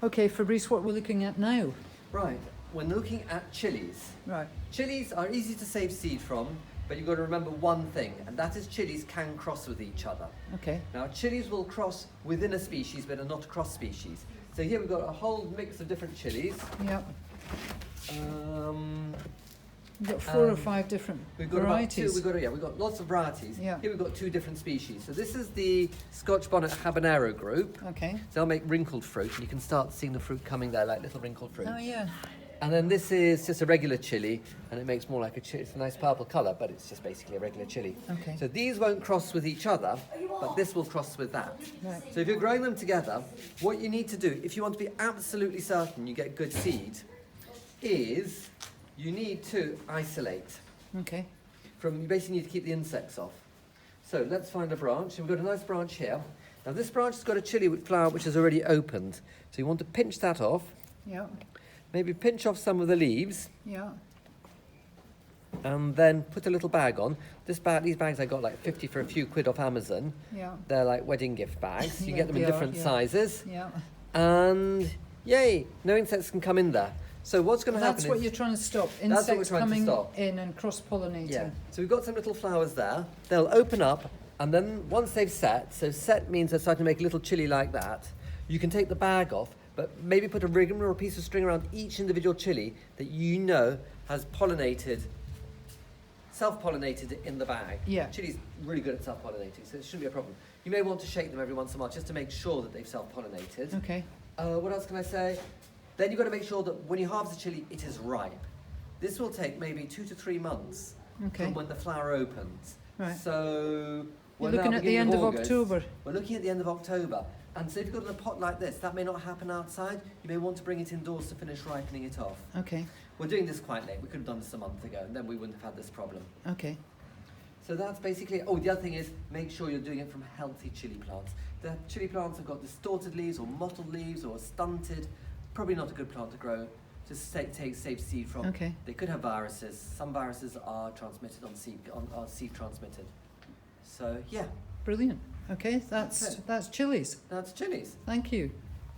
Okay, Fabrice, what we're looking at now? Right, we're looking at chilies. Right. Chilies are easy to save seed from, but you've got to remember one thing, and that is chilies can cross with each other. Okay. Now, chilies will cross within a species, but are not cross species. So here we've got a whole mix of different chilies. Yep. We've got 4 or 5 different We've got varieties. we've got lots of varieties. Yeah. Here we've got 2 different species. So this is the Scotch bonnet habanero group. Okay. So they'll make wrinkled fruit, and you can start seeing the fruit coming there, like little wrinkled fruit. Oh, yeah. And then this is just a regular chili, and it makes more like a chili. It's a nice purple colour, but it's just basically a regular chili. Okay. So these won't cross with each other, but this will cross with that. Right. So if you're growing them together, what you need to do, if you want to be absolutely certain you get good seed, is you need to isolate. Okay. You basically need to keep the insects off. So let's find a branch. And we've got a nice branch here. Now this branch has got a chili flower which is already opened. So you want to pinch that off. Yeah. Maybe pinch off some of the leaves. Yeah. And then put a little bag on. These bags I got like 50 for a few quid off Amazon. Yeah. They're like wedding gift bags. You Yeah, get them in they are, different yeah. sizes. Yeah. And yay, no insects can come in there. So what's going to happen That's what is... you're trying to stop. That's what we're Insects trying to coming stop. in and cross-pollinating. Yeah. So we've got some little flowers there. They'll open up, and then once they've set, so set means they're starting to make a little chili like that, you can take the bag off, but maybe put a ribbon or a piece of string around each individual chili that you know has self-pollinated in the bag. Yeah. Chili's really good at self-pollinating, so it shouldn't be a problem. You may want to shake them every once in a while just to make sure that they've self-pollinated. Okay. What else can I say? Then you've got to make sure that when you harvest the chili, it is ripe. This will take maybe 2 to 3 months Okay. from when the flower opens. Right. So You're we're now looking at the beginning end of August. October. We're looking at the end of October. And so if you've got it in a pot like this, that may not happen outside. You may want to bring it indoors to finish ripening it off. Okay. We're doing this quite late. We could have done this a month ago, and then we wouldn't have had this problem. Okay. So that's basically... Oh, the other thing is, make sure you're doing it from healthy chili plants. The chili plants have got distorted leaves or mottled leaves or stunted. Probably not a good plant to grow, to save seed from. Okay. They could have viruses. Some viruses are transmitted on seed, are seed transmitted. So, yeah, Brilliant. Okay, that's That's it. chilies. that's chilies. Thank you.